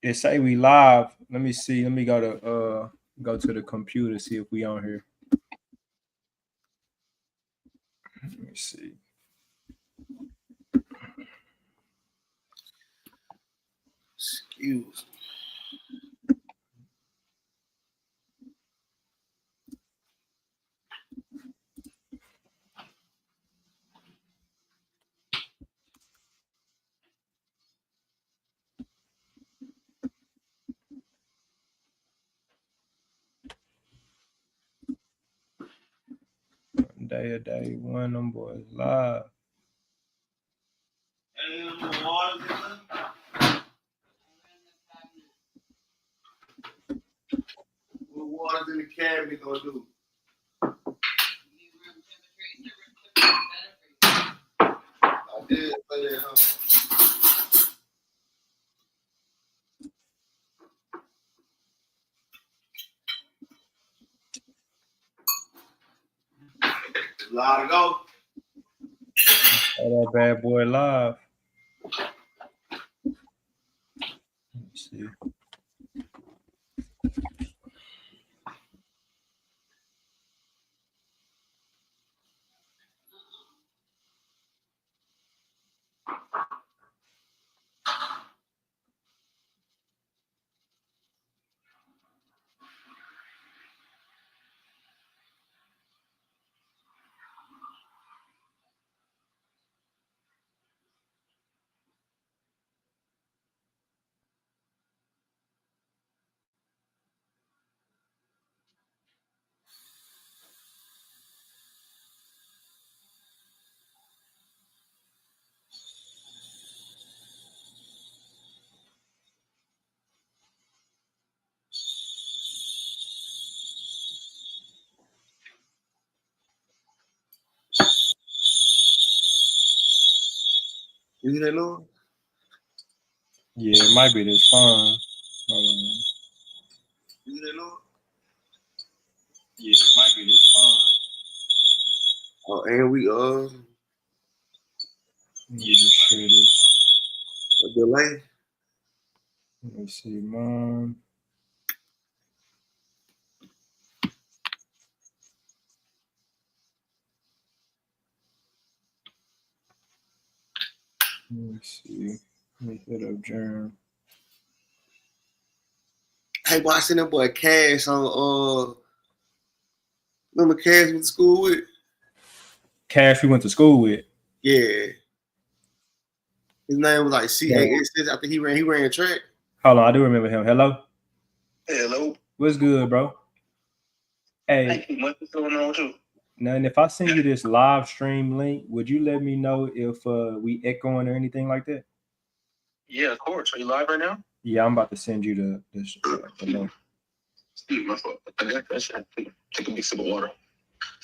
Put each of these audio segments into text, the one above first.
It say we live. Let me see. Let me go to the computer, see if we on here. Let me see. Excuse me. Day one, them boys live. What water's in the cabinet gonna do? I did play that home. A lot to go. Oh, that bad boy live. Let me see. You hear that, Lord? Yeah, it might be this phone. Hold on. You hear that, Lord? Yeah, it might be this phone. Oh, and we Yeah, sure it is. a delay. Let me see, mom. Let me see. Let me hit up Jerm. Hey, boy, I seen that boy Cash on remember Cash went to school with? Cash we went to school with. Yeah. His name was like C-A-S. After he ran track. Hold on, I do remember him. Hello? Hello. What's good, bro? Hey, What's going on with you? now, and if I send you this live stream link, would you let me know if we echoing or anything like that? Yeah, of course. Are you live right now? Yeah, I'm about to send you the link. My fault. I got that shit. Take a big sip of water.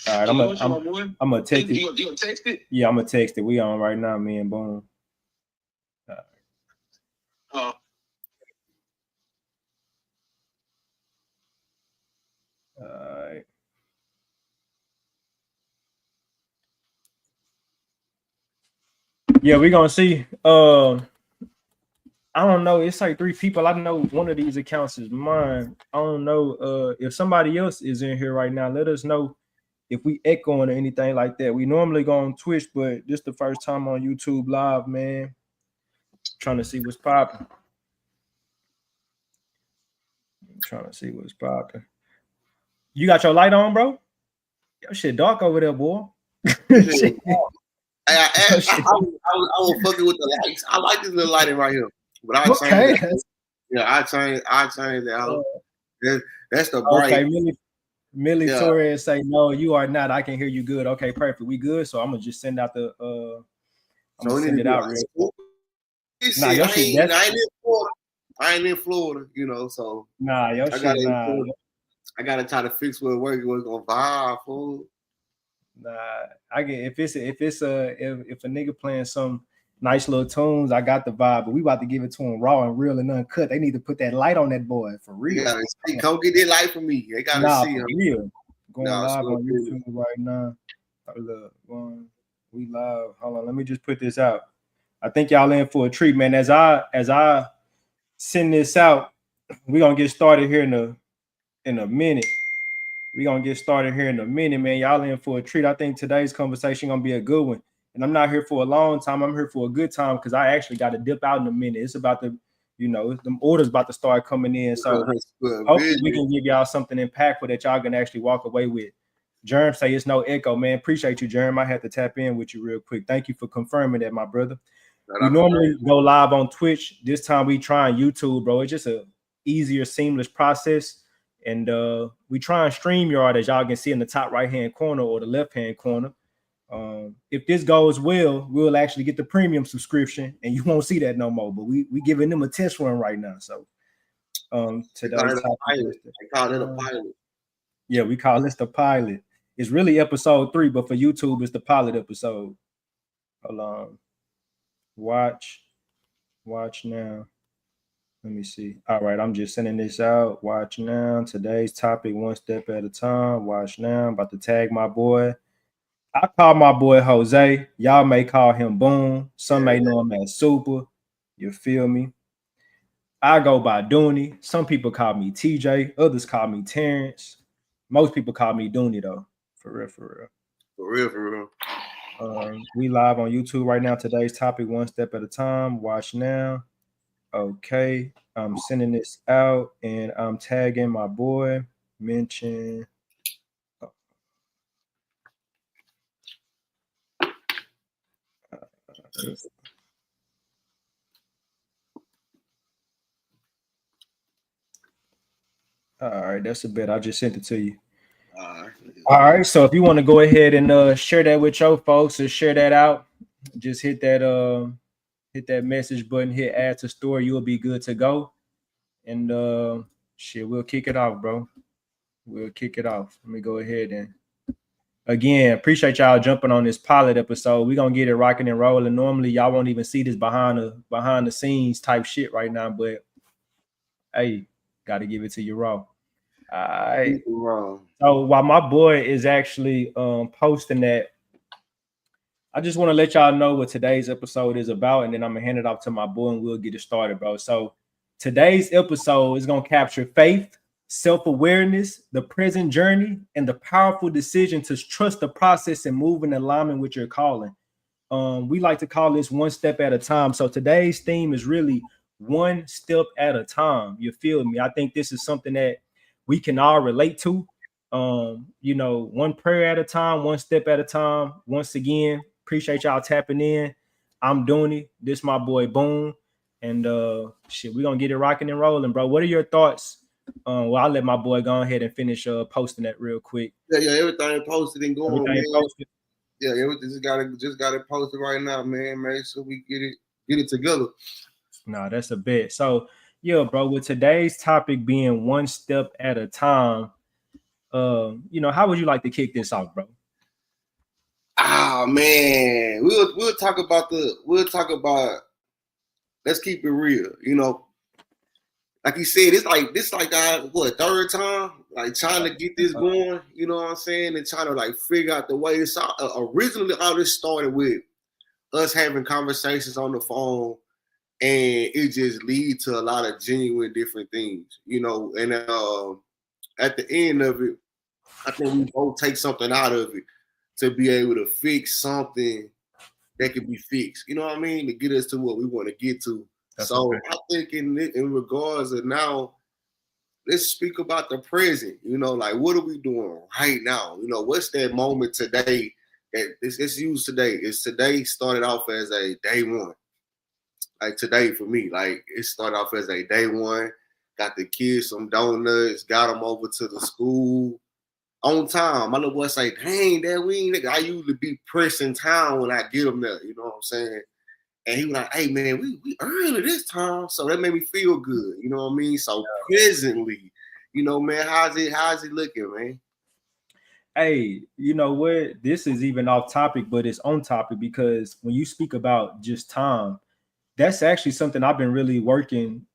All right, I'm gonna text it. You gonna text it? Yeah, I'm gonna text it. We on right now, me and Boom. All right. Oh. All right. Yeah, we're gonna see. I don't know. It's like 3 people. I know one of these accounts is mine. I don't know if somebody else is in here right now. Let us know if we echoing or anything like that. We normally go on Twitch, but this the first time on YouTube live, man. Trying to see what's popping. Trying to see what's popping. You got your light on, bro? Your shit dark over there, boy. Hey, I was fucking with the lights. I like this little lighting right here. But I changed it. Yeah, I changed it out. That's the bright. Okay, Millie Torres say no, you are not. I can hear you good. Okay, perfect. We good. So I'm gonna just send out the I'm gonna send it out real quick. Nah, your shit. I ain't in Florida, you know. So nah, your shit. I gotta try to fix what work was gonna vibe, fool. Nah, I get if a nigga playing some nice little tunes, I got the vibe. But we about to give it to him raw and real and uncut. They need to put that light on that boy for real. You gotta see. Come get that light from me. They gotta see him. Real. Going live on YouTube right now. Look, we live. Hold on, let me just put this out. I think y'all in for a treat, man. As I send this out. We're gonna get started here in a minute. We're gonna get started here in a minute, man. Y'all in for a treat. I think today's conversation gonna be a good one. And I'm not here for a long time. I'm here for a good time because I actually got to dip out in a minute. It's about to, the orders about to start coming in. So hopefully we can give y'all something impactful that y'all can actually walk away with. Germ say it's no echo, man. Appreciate you, Germ. I had to tap in with you real quick. Thank you for confirming that, my brother. We normally go live on Twitch. This time we trying YouTube, bro. It's just a easier, seamless process. And we try and StreamYard, as y'all can see in the top right-hand corner or the left-hand corner. If this goes well, we'll actually get the premium subscription, and you won't see that no more. But we giving them a test run right now. So today's topic, they call it a pilot. Yeah, we call this the pilot. It's really episode 3, but for YouTube, it's the pilot episode. Hold on. Watch now. Let me see. All right, I'm just sending this out. Watch now. Today's topic, one step at a time. Watch now. I'm about to tag my boy. I call my boy Jose. Y'all may call him Boom. Some may know him as Super. You feel me? I go by Dooney. Some people call me TJ. Others call me Terrence. Most people call me Dooney, though. For real. We live on YouTube right now. Today's topic, one step at a time. Watch now. Okay. I'm sending this out, and I'm tagging my boy. Mention. All right, that's a bet. I just sent it to you. All right. So if you want to go ahead and share that with your folks or share that out, just hit that message button, hit add to story. You'll be good to go. And we'll kick it off, bro. We'll kick it off. Let me go ahead and again, appreciate y'all jumping on this pilot episode. We're gonna get it rocking and rolling. Normally, y'all won't even see this behind the scenes type shit right now, but hey, gotta give it to you raw. All right. So while my boy is actually posting that, I just want to let y'all know what today's episode is about, and then I'm gonna hand it off to my boy and we'll get it started, bro. So today's episode is gonna capture faith, self-awareness, the present journey, and the powerful decision to trust the process and move in alignment with your calling. We like to call this one step at a time. So today's theme is really one step at a time. You feel me? I think this is something that we can all relate to. One prayer at a time, one step at a time. Once again, appreciate y'all tapping in. I'm Dooney. This my boy Boom. And we're gonna get it rocking and rolling, bro. What are your thoughts? I'll let my boy go ahead and finish posting that real quick. Yeah, everything posted and going, man. Yeah, everything just got it posted right now, man. So we get it together. No, that's a bet. So yeah, bro, with today's topic being one step at a time, how would you like to kick this off, bro? Ah, man, we'll talk about let's keep it real, like you said, it's like our third time, like trying to get this going, you know what I'm saying, and trying to like figure out the way. It's originally all this started with us having conversations on the phone, and it just leads to a lot of genuine different things, and at the end of it, I think we both take something out of it to be able to fix something that can be fixed. You know what I mean? To get us to what we want to get to. So I think in regards of now, let's speak about the present. Like what are we doing right now? What's that moment today that let's use today? Today started off as a day one. Like today for me, like it started off as a day one. Got the kids some donuts, got them over to the school on time. My little boy say, "Dang, Dad, I usually be pressing time when I get them there." You know what I'm saying? And he was like, "Hey, man, we early this time," so that made me feel good. You know what I mean? So presently, man, how's it looking, man? Hey, you know what? This is even off topic, but it's on topic because when you speak about just time, that's actually something I've been really working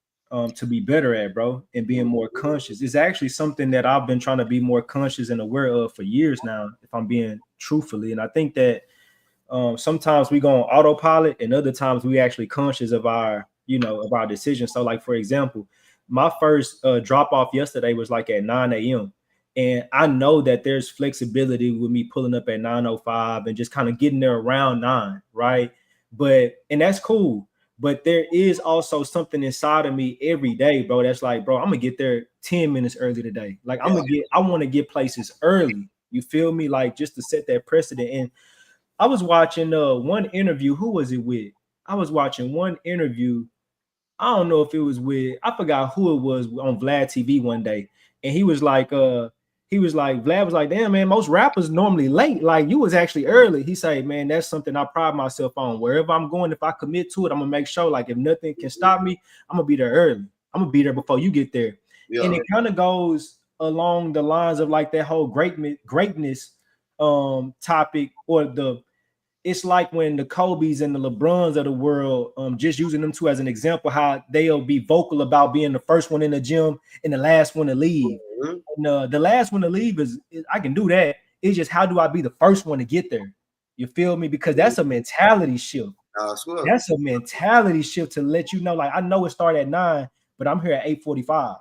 to be better at, bro, and being more conscious. It's actually something that I've been trying to be more conscious and aware of for years now, if I'm being truthfully. And I think that sometimes we go on autopilot and other times we actually conscious of our you know, of our decisions. So like, for example, my first drop off yesterday was like at 9 a.m. And I know that there's flexibility with me pulling up at 9:05 and just kind of getting there around 9, right? And that's cool. But there is also something inside of me every day, bro. That's like, bro, I'm gonna get there 10 minutes early today. Like I want to get places early. You feel me? Like just to set that precedent. And I was watching one interview. Who was it with? I was watching one interview. I don't know if it was with, I forgot who it was on Vlad TV one day. And Vlad was like, damn, man, most rappers normally late. Like you was actually early. He said, man, that's something I pride myself on. Wherever I'm going, if I commit to it, I'm gonna make sure, like, if nothing can stop me, I'm gonna be there early. I'm gonna be there before you get there. Yeah. And it kind of goes along the lines of like that whole greatness topic, or it's like when the Kobe's and the LeBrons of the world, just using them two as an example, how they'll be vocal about being the first one in the gym and the last one to leave. And, the last one to leave is I can do that. It's just, how do I be the first one to get there? You feel me? Because that's a mentality shift. That's a mentality shift to let you know, like, I know it started at 9, but I'm here at 8:45.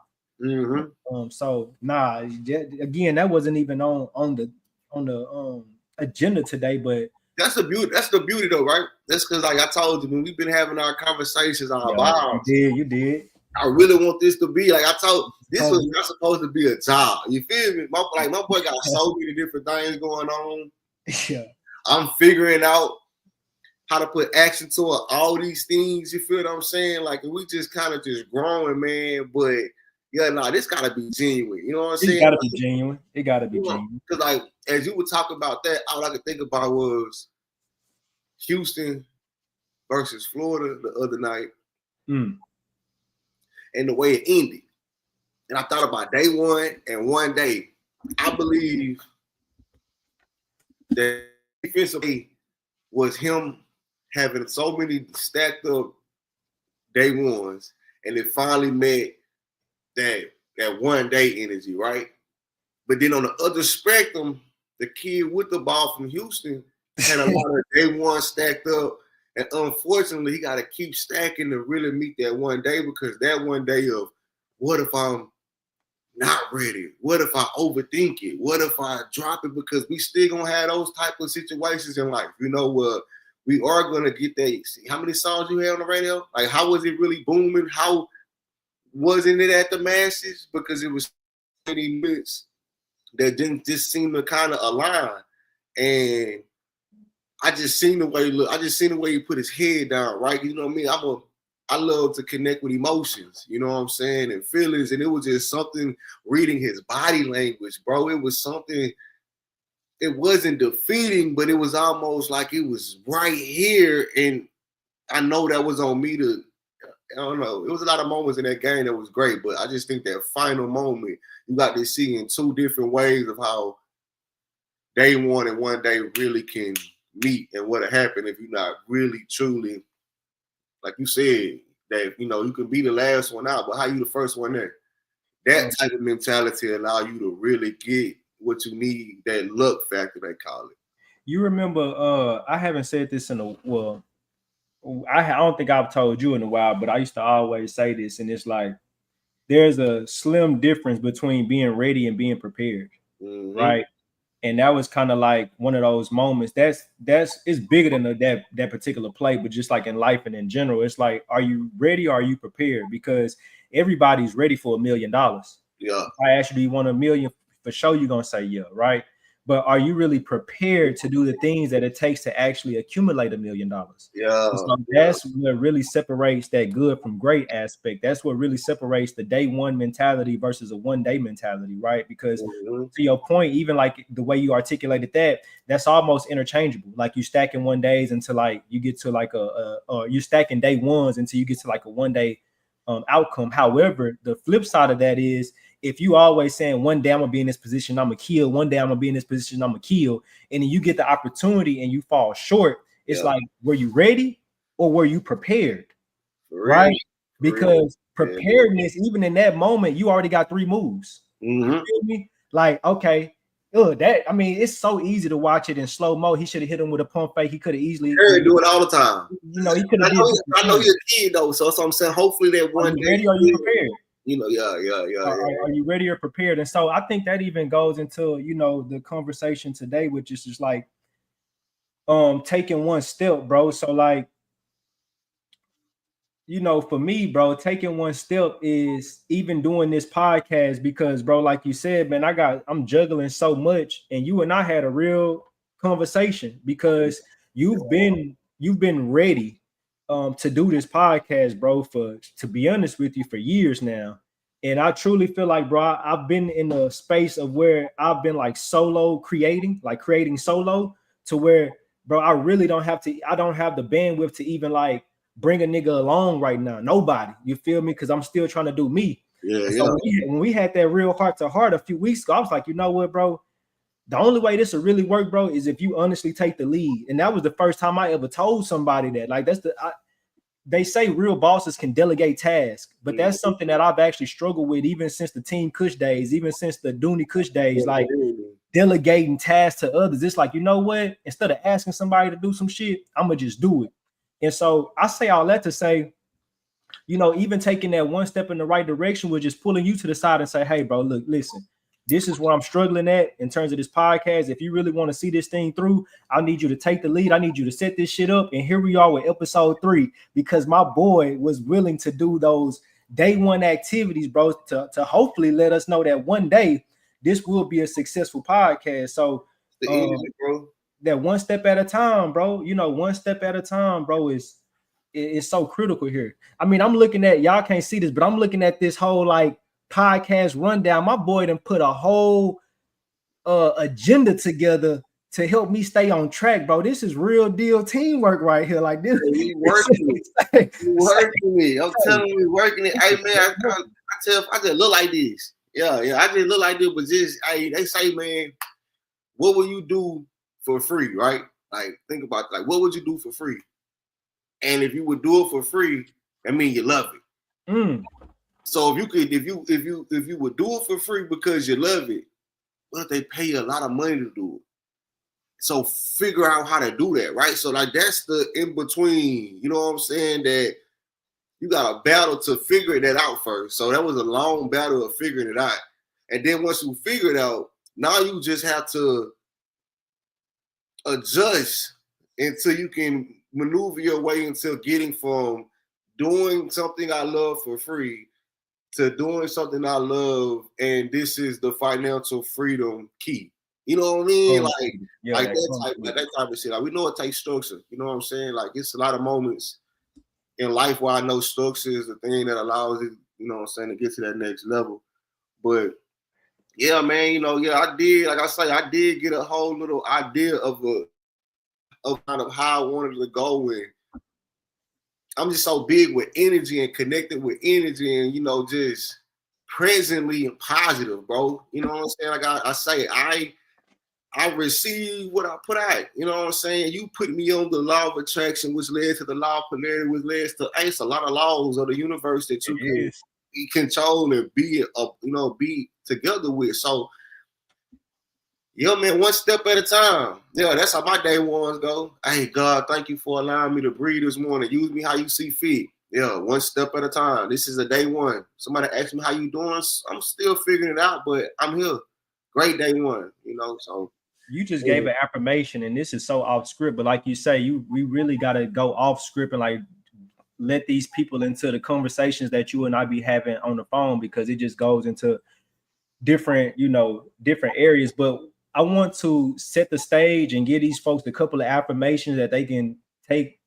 So again, that wasn't even on the agenda today, but that's the beauty. That's the beauty, though, right? That's because, like I told you, when we've been having our conversations on our bars. You did. I really want this to be like I told. This was not supposed to be a job. You feel me? My boy got so many different things going on. Yeah, I'm figuring out how to put action to all these things. You feel what I'm saying? Like, we just kind of just growing, man. But yeah, this gotta be genuine. You know what I'm saying? It gotta be genuine. It gotta be genuine. Because, like, as you were talking about that, all I could think about was Houston versus Florida the other night, and the way it ended. And I thought about day one and one day. I believe that defensively was him having so many stacked up day ones, and it finally met that one day energy, right? But then on the other spectrum, the kid with the ball from Houston had a lot of day one stacked up. And unfortunately, he got to keep stacking to really meet that one day, because that one day of, what if I'm not ready? What if I overthink it? What if I drop it? Because we still going to have those type of situations in life. You know, we are going to get that. See, how many songs you had on the radio? Like, how was it really booming? How wasn't it at the masses? Because it was 20 minutes that didn't just seem to kind of align. And I just seen the way he put his head down, right? You know what I mean? I love to connect with emotions, you know what I'm saying, and feelings. And it was just something, reading his body language, bro. It was something, it wasn't defeating, but it was almost like it was right here. And I know that was on me to, I don't know. It was a lot of moments in that game that was great, but I just think that final moment, you got to see in two different ways of how day one and one day really can meet, and what happened if you're not really truly, like you said, that you can be the last one out, but how you the first one there? That type of mentality allow you to really get what you need, that luck factor they call it. You remember? I haven't said this in I don't think I've told you in a while, but I used to always say this, and it's like, there's a slim difference between being ready and being prepared, right? And that was kind of like one of those moments that's it's bigger than that particular play, but just like in life and in general, it's like, are you ready or are you prepared? Because everybody's ready for $1 million. Yeah. If I ask you, do you want $1 million? For sure, you're gonna say yeah, right? But are you really prepared to do the things that it takes to actually accumulate $1 million? Yeah. So that's what really separates that good from great aspect. That's what really separates the day one mentality versus a one day mentality, right? Because to your point, even like the way you articulated that, that's almost interchangeable. Like you stacking 1 days until like you get to like you're stacking day ones until you get to like a 1 day outcome. However, the flip side of that is, if you always saying one day I'm gonna be in this position, I'm gonna kill, one day I'm gonna be in this position, I'm gonna kill, and then you get the opportunity and you fall short, it's like, were you ready or were you prepared? Right? Because preparedness, even in that moment, you already got 3 moves. You feel me? Like, okay, that, I mean, it's so easy to watch it in slow mo. He should have hit him with a pump fake. He could have easily do it all the time. You know, he could have. I know you're a kid though, so that's what I'm saying. Hopefully that one day. Are you prepared? You know, yeah. Are you ready or prepared? And so I think that even goes into, you know, the conversation today, which is just like taking one step, bro. So like, you know, for me, bro, taking one step is even doing this podcast because, bro, like you said, man, I'm juggling so much, and you and I had a real conversation because you've been ready to do this podcast, bro, to be honest with you, for years now. And I truly feel like, bro, I've been in a space of where I've been like solo creating solo, to where, bro, I really don't have the bandwidth to even like bring a nigga along right now. Nobody, you feel me? Because I'm still trying to do me. So when we had that real heart to heart a few weeks ago, I was like, you know what, bro? The only way this will really work, bro, is if you honestly take the lead. And that was the first time I ever told somebody that. Like, they say real bosses can delegate tasks, but that's something that I've actually struggled with even since the Team Kush days, even since the Dooney Kush days, like delegating tasks to others. It's like, you know what? Instead of asking somebody to do some shit, I'm going to just do it. And so I say all that to say, you know, even taking that one step in the right direction was just pulling you to the side and say, hey, bro, look, listen, this is where I'm struggling at in terms of this podcast. If you really want to see this thing through, I need you to take the lead. I need you to set this shit up. And here we are with episode 3, because my boy was willing to do those day one activities, bro, to hopefully let us know that one day this will be a successful podcast. So bro, that one step at a time, bro, you know, one step at a time, bro, is so critical here. I mean, I'm looking at, y'all can't see this, but I'm looking at this whole like podcast rundown. My boy done put a whole agenda together to help me stay on track, bro. This is real deal teamwork right here. Like this, we working it. I'm telling you, we working it. Hey man, I just look like this. Yeah, I just look like this, but just they say, man, what will you do for free, right? Like, think about like, what would you do for free? And if you would do it for free, that means you love it. So if you would do it for free because you love it, but they pay you a lot of money to do it. So figure out how to do that, right? So like that's the in between, you know what I'm saying? That you got a battle to figure that out first. So that was a long battle of figuring it out. And then once you figure it out, now you just have to adjust until you can maneuver your way into getting from doing something I love for free to doing something I love, and this is the financial freedom key. You know what I mean? That type of shit. Like, we know it takes structure. You know what I'm saying? Like, it's a lot of moments in life where I know structure is the thing that allows it, you know what I'm saying, to get to that next level. But yeah, man, you know, yeah, I did. Like I say, I did get a whole little idea of kind of how I wanted to go. And I'm just so big with energy and connected with energy and, you know, just presently and positive, bro. You know what I'm saying? Like I say, I receive what I put out. You know what I'm saying? You put me on the law of attraction, which led to the law of polarity, which led to it's a lot of laws of the universe that you can control and be together with. So, yo, man, one step at a time. Yeah, that's how my day ones go. Hey, God, thank you for allowing me to breathe this morning. Use me how you see fit. Yeah, one step at a time. This is a day one. Somebody asked me how you doing. I'm still figuring it out, but I'm here. Great day one, you know, so. You just gave an affirmation, and this is so off script, but like you say, we really got to go off script and like let these people into the conversations that you and I be having on the phone, because it just goes into different areas. But I want to set the stage and give these folks a couple of affirmations that they can take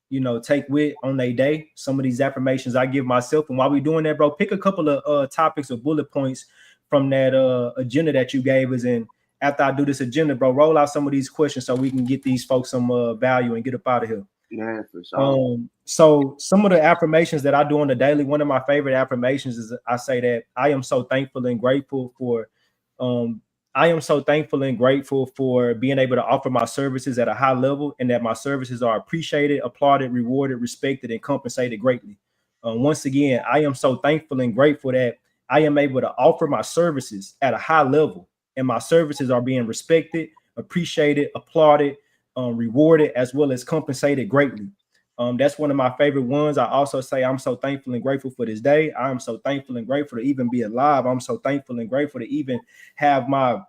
with on their day. Some of these affirmations I give myself, and while we're doing that, bro, pick a couple of topics or bullet points from that agenda that you gave us, and after I do this agenda, bro, roll out some of these questions so we can get these folks some value and get up out of here. Yeah, for sure. So some of the affirmations that I do on the daily, one of my favorite affirmations is I say that I am so thankful and grateful for being able to offer my services at a high level, and that my services are appreciated, applauded, rewarded, respected, and compensated greatly. Once again, I am so thankful and grateful that I am able to offer my services at a high level, and my services are being respected, appreciated, applauded, rewarded, as well as compensated greatly. That's one of my favorite ones. I also say I'm so thankful and grateful for this day. I am so thankful and grateful to even be alive. I'm so thankful and grateful to even have my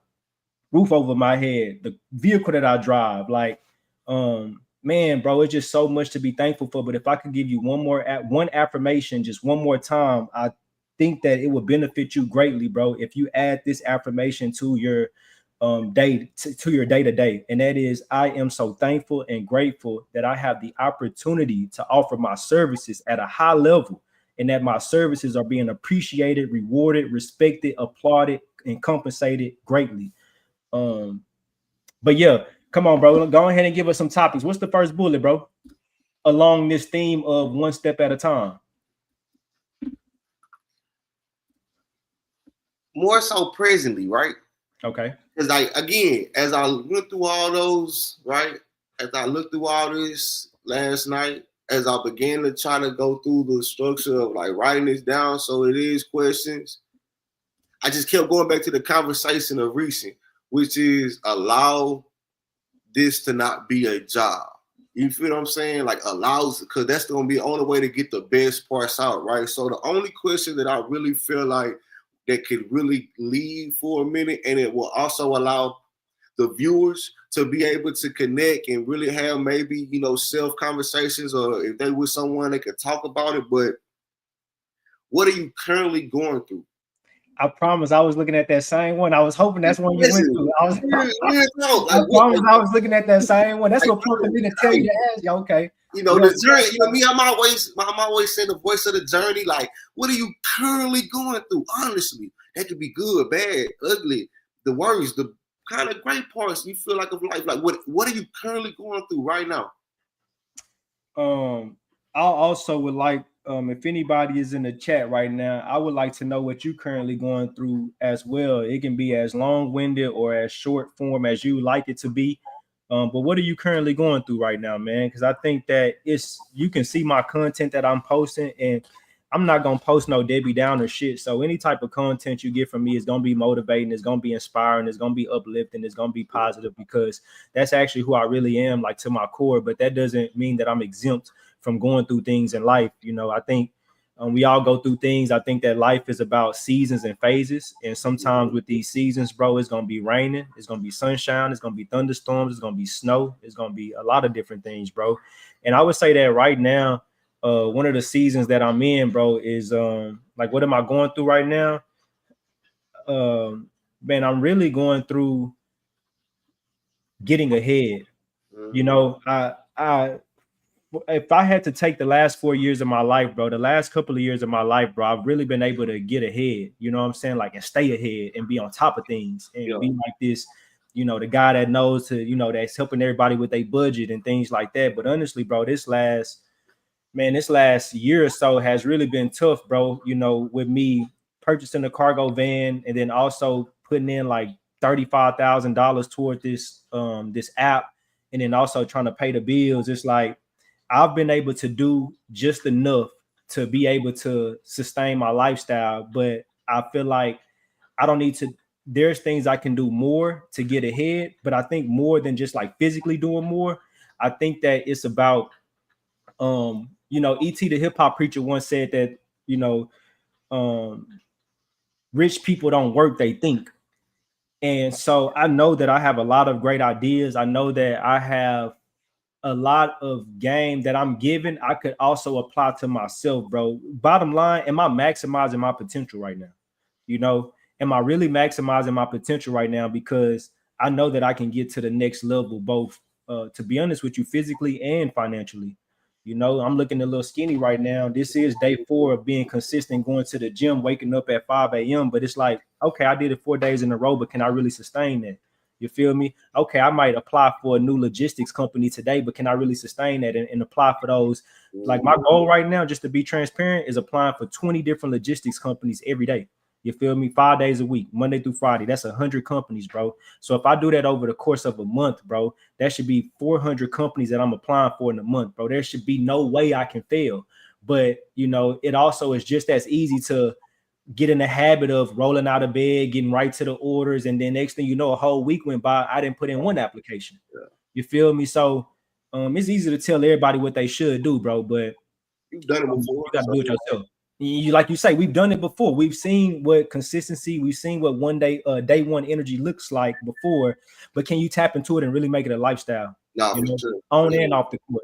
roof over my head, the vehicle that I drive. Like, man, bro, it's just so much to be thankful for. But if I could give you one affirmation, just one more time, I think that it would benefit you greatly, bro, if you add this affirmation to your day to your day to day. And that is, I am so thankful and grateful that I have the opportunity to offer my services at a high level, and that my services are being appreciated, rewarded, respected, applauded, and compensated greatly. But yeah, come on, bro. Go ahead and give us some topics. What's the first bullet, bro? Along this theme of one step at a time. More so presently, right? Okay. Because again, as I went through all those, right? As I looked through all this last night, as I began to try to go through the structure of like writing this down, so it is questions. I just kept going back to the conversation of recent, which is allow this to not be a job. You feel what I'm saying? Like allows, because that's going to be the only way to get the best parts out, right? So the only question that I really feel like that could really leave for a minute, and it will also allow the viewers to be able to connect and really have maybe, self conversations, or if they with someone, they could talk about it. But what are you currently going through? I promise I was looking at that same one. I was hoping that's one you went through. I was looking at that same one. That's what prompted me to tell you to ask you. Okay. The journey, me, I'm always saying the voice of the journey. Like, what are you currently going through? Honestly, that could be good, bad, ugly, the worries, the kind of great parts you feel like of life. Like, what are you currently going through right now? I also would like, if anybody is in the chat right now, I would like to know what you're currently going through as well. It can be as long-winded or as short form as you like it to be. But what are you currently going through right now, man? Because I think that you can see my content that I'm posting, and I'm not gonna post no Debbie Downer shit. So any type of content you get from me is gonna be motivating, it's gonna be inspiring, it's gonna be uplifting, it's gonna be positive, because that's actually who I really am, like to my core. But that doesn't mean that I'm exempt from going through things in life. I think we all go through things. I think that life is about seasons and phases. And sometimes with these seasons, bro, it's going to be raining. It's going to be sunshine. It's going to be thunderstorms. It's going to be snow. It's going to be a lot of different things, bro. And I would say that right now, one of the seasons that I'm in, bro, is like, what am I going through right now? Man, I'm really going through getting ahead. If I had to take the last 4 years of my life, bro, the last couple of years of my life, bro, I've really been able to get ahead, you know what I'm saying? Like, and stay ahead and be on top of things and be like this, the guy that knows to, that's helping everybody with their budget and things like that. But honestly, bro, this last year or so has really been tough, bro, with me purchasing a cargo van and then also putting in like $35,000 toward this app, and then also trying to pay the bills. It's like I've been able to do just enough to be able to sustain my lifestyle, but I feel like I don't need to. There's things I can do more to get ahead, but I think more than just like physically doing more. I think that it's about, E.T. the hip hop preacher once said that, rich people don't work, they think. And so I know that I have a lot of great ideas. I know that I have a lot of game that I'm giving, I could also apply to myself, bro. Bottom line, am I maximizing my potential right now? Am I really maximizing my potential right now? Because I know that I can get to the next level, both, to be honest with you, physically and financially. I'm looking a little skinny right now. This is day 4 of being consistent, going to the gym, waking up at 5 a.m. But it's like, okay, I did it 4 days in a row, but can I really sustain that? You feel me? Okay, I might apply for a new logistics company today, but can I really sustain that and apply for those? Like, my goal right now, just to be transparent, is applying for 20 different logistics companies every day. You feel me? 5 days a week, Monday through Friday. That's 100 companies, bro. So if I do that over the course of a month, bro, that should be 400 companies that I'm applying for in a month, bro. There should be no way I can fail. But, it also is just as easy to get in the habit of rolling out of bed, getting right to the orders, and then next thing you know, a whole week went by, I didn't put in one application. Yeah. You feel me? So it's easy to tell everybody what they should do, bro, but you've done it before. You gotta do it yourself. You like you say, we've done it before. We've seen what consistency, we've seen what day one energy looks like before, but can you tap into it and really make it a lifestyle? No, for sure. On and off the court.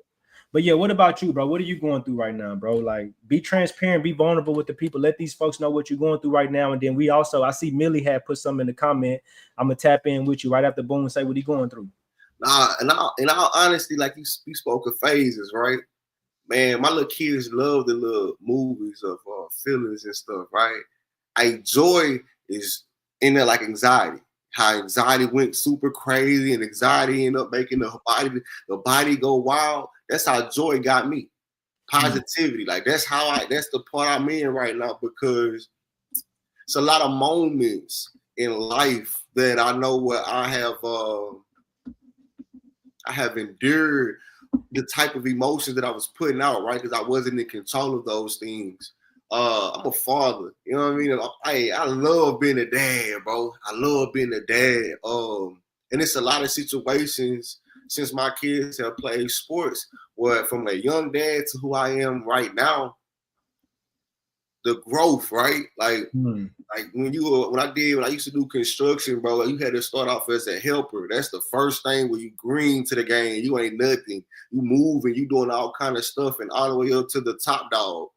But yeah, what about you, bro? What are you going through right now, bro? Like, be transparent, be vulnerable with the people. Let these folks know what you're going through right now. And then we also, I see Millie had put something in the comment. I'm gonna tap in with you right after Boom and say what he going through. Nah, in all honesty, like you spoke of phases, right? Man, my little kids love the little movies of feelings and stuff, right? Joy is in there like anxiety. How anxiety went super crazy and anxiety ended up making the body go wild. That's how joy got me. Positivity. Like that's the part I'm in right now, because it's a lot of moments in life that I know where I have endured the type of emotions that I was putting out, right? Because I wasn't in control of those things. I'm a father, you know what I mean? I love being a dad, bro. I love being a dad. And it's a lot of situations since my kids have played sports where from a young dad to who I am right now, the growth, right? Like when I used to do construction, bro, you had to start off as a helper. That's the first thing where you green to the game. You ain't nothing. You moving, you doing all kind of stuff, and all the way up to the top dog.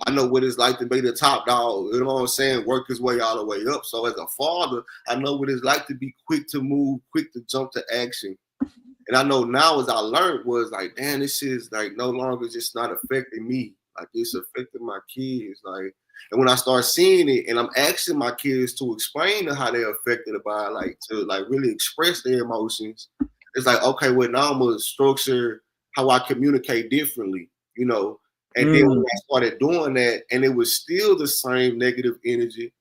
I know what it's like to be the top dog. You know what I'm saying? Work his way all the way up. So as a father, I know what it's like to be quick to move, quick to jump to action. And I know now, as I learned, was like, damn, this is like no longer just not affecting me. Like it's affecting my kids. Like, and when I start seeing it, and I'm asking my kids to explain to how they're affected by it, like to like really express their emotions, it's like, okay, well now I'm gonna structure how I communicate differently, you know. And then when I started doing that, and it was still the same negative energy,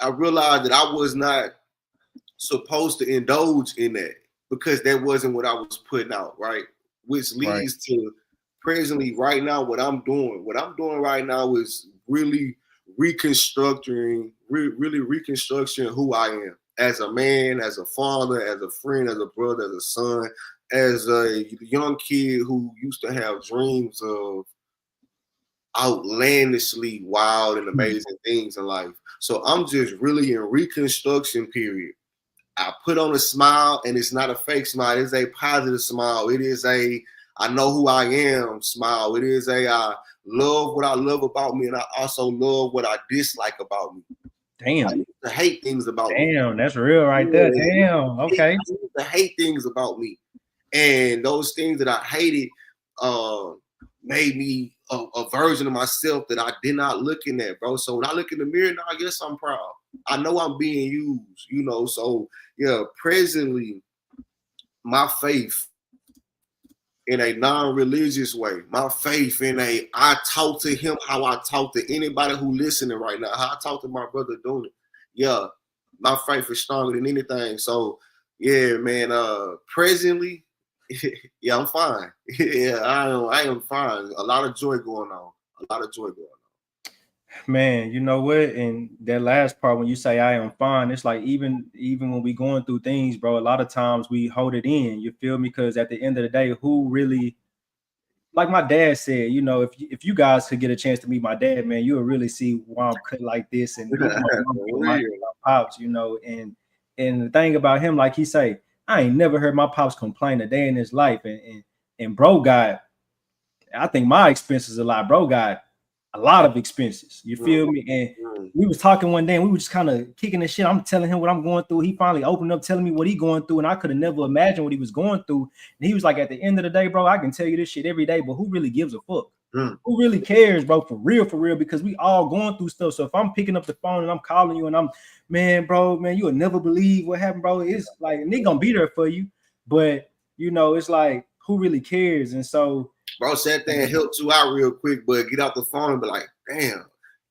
I realized that I was not supposed to indulge in that because that wasn't what I was putting out, right? Which leads to presently right now what I'm doing. What I'm doing right now is really reconstructing who I am as a man, as a father, as a friend, as a brother, as a son, as a young kid who used to have dreams of outlandishly wild and amazing things in life. So I'm just really in reconstruction period. I put on a smile, and it's not a fake smile. It's a positive smile. It is a I know who I am smile. It is a I love what I love about me, and I also love what I dislike about me. Damn. I used to hate things about me. Damn, that's real right there. Damn. Okay. I used to hate things about me. And those things that I hated made me a version of myself that I did not look in at, bro. So when I look in the mirror now, I guess I'm proud. I know I'm being used, you know. So yeah, presently, my faith in a non-religious way, my faith in I talk to him how I talk to anybody who listening right now, how I talk to my brother doing it. Yeah, my faith is stronger than anything. So yeah, man, presently, yeah, I'm fine. Yeah, I am fine. A lot of joy going on. Man, you know what? And that last part, when you say I am fine, it's like even when we going through things, bro, a lot of times we hold it in. You feel me? Because at the end of the day, who really, like my dad said, you know, if you guys could get a chance to meet my dad, man, you will really see why I'm cut like this. And my pops, you know, and the thing about him, like he say, I ain't never heard my pops complain a day in his life. And bro got, I think my expenses a lot. Bro got a lot of expenses. You feel me? And we was talking one day and we were just kind of kicking the shit. I'm telling him what I'm going through. He finally opened up telling me what he going through. And I could have never imagined what he was going through. And he was like, at the end of the day, bro, I can tell you this shit every day, but who really gives a fuck? Who really cares, bro? For real, because we all going through stuff. So if I'm picking up the phone and I'm calling you and I'm, man, you will never believe what happened, bro. It's like, and they gonna be there for you. But, you know, it's like, who really cares? And so, bro sat there and helped you out real quick, but get out the phone and be like, damn.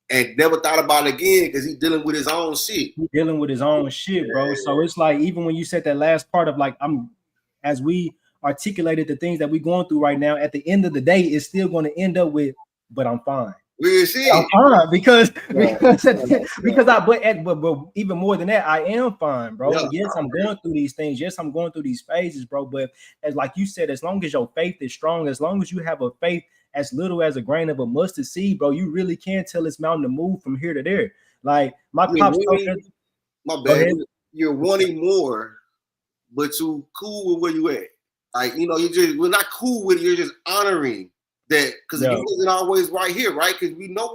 And never thought about it again because he's dealing with his own shit. He's dealing with his own shit, bro. Yeah. So it's like, even when you said that last part of like, as we articulated the things that we're going through right now, at the end of the day, it's still going to end up with, but I'm fine. We'll see. I'm fine because but even more than that, I am fine, bro. Yeah. Yes, I'm going through these things. Yes, I'm going through these phases, bro. But as like you said, as long as your faith is strong, as long as you have a faith as little as a grain of a mustard seed, bro, you really can tell this mountain to move from here to there. Like my pops told me, my bad. You're wanting more, but you cool with where you at. Like, you know, we're not cool with it. You're just honoring that because it isn't always right here, right? Because we know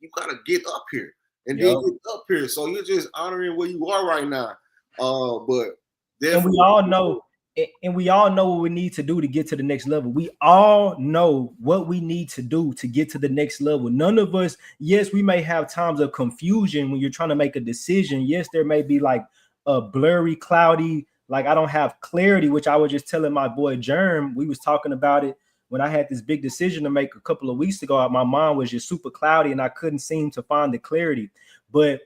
you gotta get up here and then get up here. So you're just honoring where you are right now. But and we all know what we need to do to get to the next level. We all know what we need to do to get to the next level. None of us, yes, we may have times of confusion when you're trying to make a decision. Yes, there may be like a blurry, cloudy, like I don't have clarity, which I was just telling my boy Germ. We was talking about it when I had this big decision to make a couple of weeks ago. My mind was just super cloudy and I couldn't seem to find the clarity. But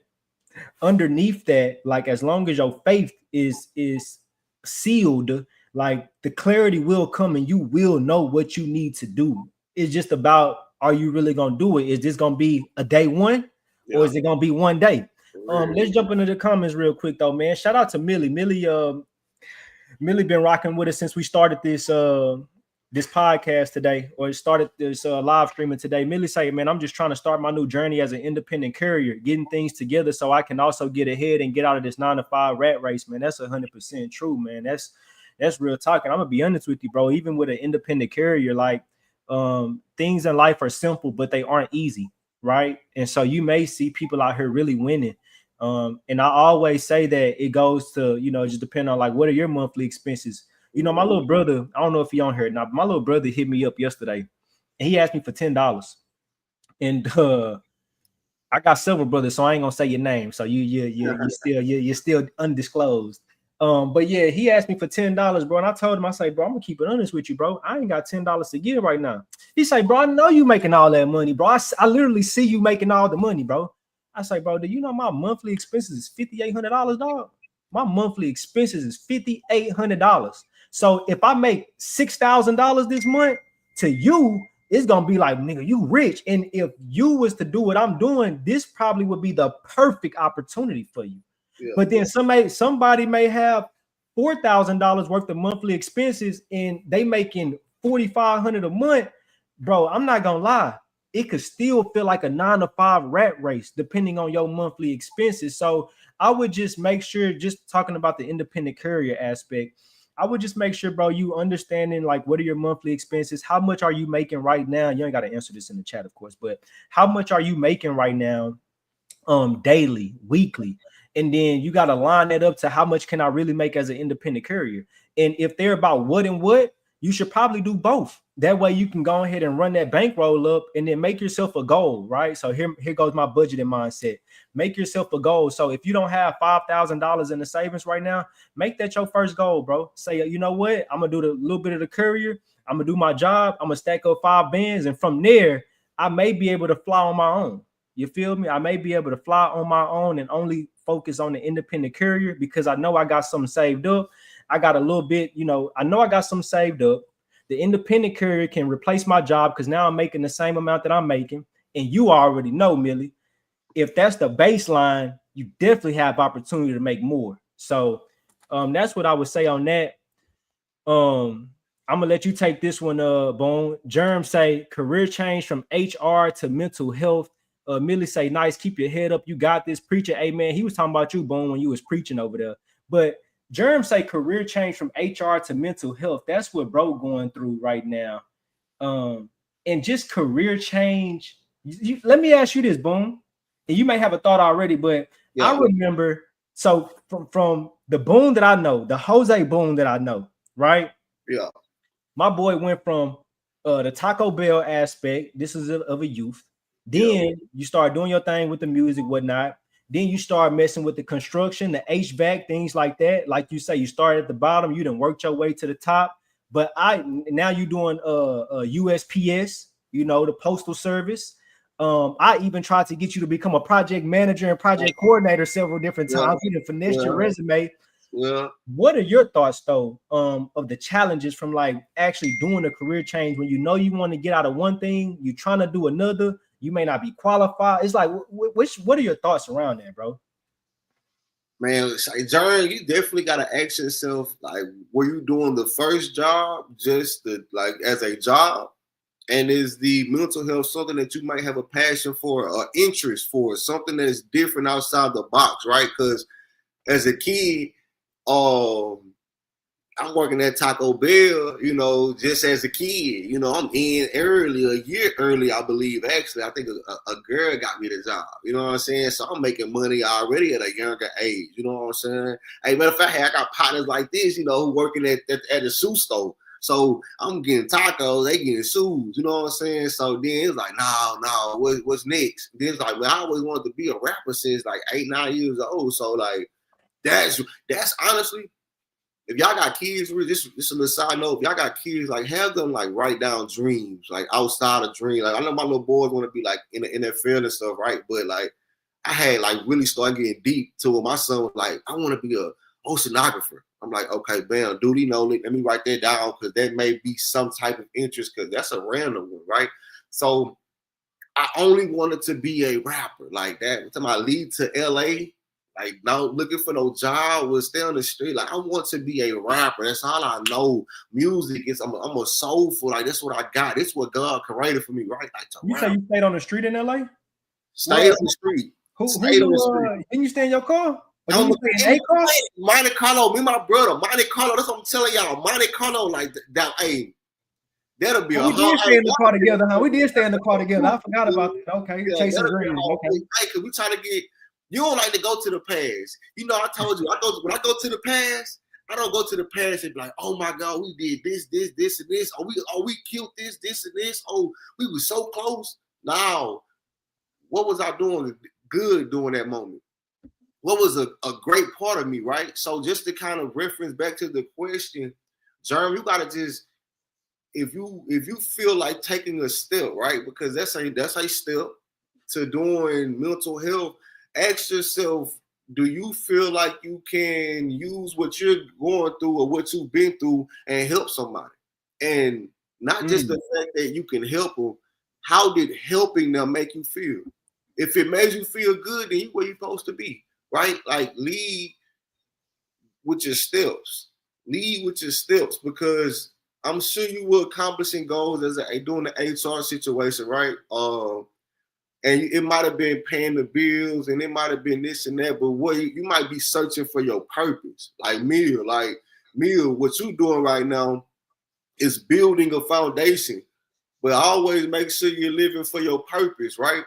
underneath that, like as long as your faith is sealed, like the clarity will come and you will know what you need to do. It's just about, are you really gonna do it? Is this gonna be a day one or is it gonna be one day? Let's jump into the comments real quick though, man. Shout out to Millie. Millie been rocking with us since we started this this podcast today, or started this live streaming today. Millie say, man, I'm just trying to start my new journey as an independent courier, getting things together so I can also get ahead and get out of this 9-to-5 rat race, man. That's 100% true, man. That's real talking. I'm gonna be honest with you, bro. Even with an independent courier, like things in life are simple, but they aren't easy, right? And so you may see people out here really winning. And I always say that it goes to, you know, just depend on like, what are your monthly expenses? You know, my little brother, I don't know if he on here now, but my little brother hit me up yesterday and he asked me for $10. And I got several brothers, so I ain't gonna say your name. So you're still undisclosed. But yeah, he asked me for $10, bro. And I told him, I say, bro, I'm gonna keep it honest with you, bro. I ain't got $10 to give right now. He say, bro, I know you making all that money, bro. I literally see you making all the money, bro. I say, bro, do you know my monthly expenses is $5,800, dog? My monthly expenses is $5,800. So if I make $6,000 this month, to you, it's gonna be like, nigga, you rich. And if you was to do what I'm doing, this probably would be the perfect opportunity for you. Yeah. But then somebody may have $4,000 worth of monthly expenses and they making $4,500 a month, bro. I'm not gonna lie. It could still feel like a 9-to-5 rat race depending on your monthly expenses. So I would just make sure, just talking about the independent courier aspect, I would just make sure, bro, you understanding like what are your monthly expenses? How much are you making right now? You ain't got to answer this in the chat, of course, but how much are you making right now, daily, weekly? And then you got to line that up to how much can I really make as an independent courier? And if they're about what and what, you should probably do both. That way you can go ahead and run that bankroll up and then make yourself a goal, right? So here goes my budgeting mindset. Make yourself a goal. So if you don't have $5,000 in the savings right now, make that your first goal, bro. Say, you know what? I'm going to do a little bit of the courier. I'm going to do my job. I'm going to stack up 5 bands. And from there, I may be able to fly on my own. You feel me? I may be able to fly on my own and only focus on the independent courier because I know I got something saved up. I got a little bit, you know, I know I got some saved up. The independent courier can replace my job because now I'm making the same amount that I'm making. And you already know, Millie, if that's the baseline, you definitely have opportunity to make more. So that's what I would say on that. I'm gonna let you take this one, Bone. Germ say career change from HR to mental health. Millie say nice, keep your head up. You got this. Preacher, amen. He was talking about you, Bone, when you was preaching over there. But Germ say career change from HR to mental health. That's what bro going through right now. And just career change. Let me ask you this, Boom. And you may have a thought already, but I remember, so from the Boone that I know, the Jose Boone that I know, right? Yeah. My boy went from the Taco Bell aspect. This is of a youth. Then you start doing your thing with the music, whatnot. Then you start messing with the construction, the HVAC, things like that. Like you say, you started at the bottom, you done worked your way to the top. But now you're doing USPS, you know, the postal service. I even tried to get you to become a project manager and project coordinator several different times. You done finessed your resume. Yeah. What are your thoughts though of the challenges from like actually doing a career change when you know you want to get out of one thing, you're trying to do another, you may not be qualified. It's like, what are your thoughts around that, bro? Man, John, you definitely got to ask yourself, like, were you doing the first job just like as a job? And is the mental health something that you might have a passion for or interest for, something that's different outside the box, right? Because as a kid, I'm working at Taco Bell, you know, just as a kid. You know, I'm in early, a year early, I believe. Actually, I think a girl got me the job. You know what I'm saying? So I'm making money already at a younger age. You know what I'm saying? Hey, matter of fact, I got partners like this, you know, who working at a shoe store. So I'm getting tacos, they getting shoes. You know what I'm saying? So then it's like, no, what's next? Then it's like, well, I always wanted to be a rapper since like 8, 9 years old. So like, that's honestly. If y'all got kids, this is a side note. If y'all got kids, like have them like write down dreams, like outside of dreams. Like I know my little boys want to be like in the NFL and stuff, right? But like I had like really started getting deep to it. My son was like, I want to be a oceanographer. I'm like, okay, bam, dude, let me write that down because that may be some type of interest because that's a random one, right? So I only wanted to be a rapper like that. Until I leave to LA. Like, no, looking for no job, was stay on the street. Like, I want to be a rapper. That's all I know. Music is, I'm a soulful. Like, that's what I got. This is what God created for me, right? Like, you say you stayed on the street in LA? Stayed on the street. Stayed on the street. Didn't you stay in your car? Monte Carlo, me and my brother. Monte Carlo, that's what I'm telling y'all. Monte Carlo, like, that, hey, that'll be we did stay in the car together, huh? We did stay in the car together. I forgot about that. Okay, yeah, chasing dreams. Okay. Hey, cause we try to get. You don't like to go to the past. You know, I told you, when I go to the past, I don't go to the past and be like, oh my God, we did this, and this. We killed this, and this. Oh, we were so close. Now, what was I doing good during that moment? What was a great part of me, right? So just to kind of reference back to the question, Jerm, you gotta just, if you feel like taking a step, right? Because that's a step to doing mental health. Ask yourself, do you feel like you can use what you're going through or what you've been through and help somebody? And not just the fact that you can help them, how did helping them make you feel? If it makes you feel good, then you where you're supposed to be, right? Like lead with your steps. Lead with your steps because I'm sure you were accomplishing goals as doing the HR situation, right? And it might have been paying the bills and it might have been this and that, but what you might be searching for your purpose. Like Mia, what you're doing right now is building a foundation, but always make sure you're living for your purpose, right?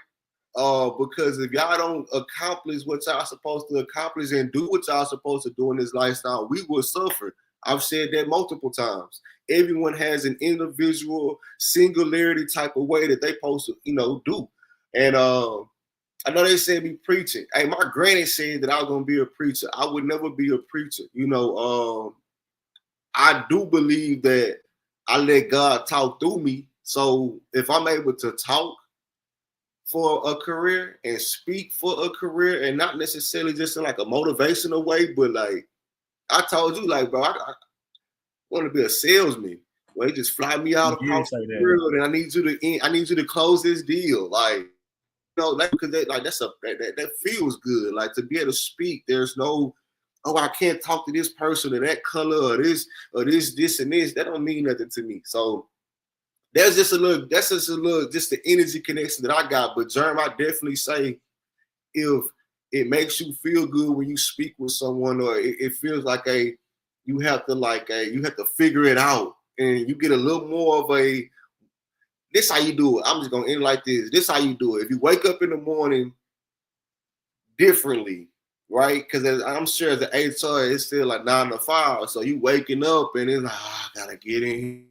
Because if y'all don't accomplish what y'all supposed to accomplish and do what y'all supposed to do in this lifestyle, we will suffer. I've said that multiple times. Everyone has an individual singularity type of way that they supposed to, do. And I know they said me preaching. Hey, my granny said that I was gonna be a preacher. I would never be a preacher. I do believe that I let God talk through me. So if I'm able to talk for a career and speak for a career, and not necessarily just in like a motivational way, but like I told you, like, bro, I want to be a salesman. Where they just fly me out across the world, and I need you to close this deal, like. Because that feels good. Like to be able to speak, there's no, I can't talk to this person or that color or this and this. That don't mean nothing to me. So that's just the energy connection that I got. But Jerm, I definitely say if it makes you feel good when you speak with someone, or it feels like you have to figure it out, and you get a little more of a. This how you do it. I'm just gonna end like this. This how you do it. If you wake up in the morning differently, right? Because I'm sure as an HR, it's still like 9 to 5. So you waking up and it's like, I gotta get in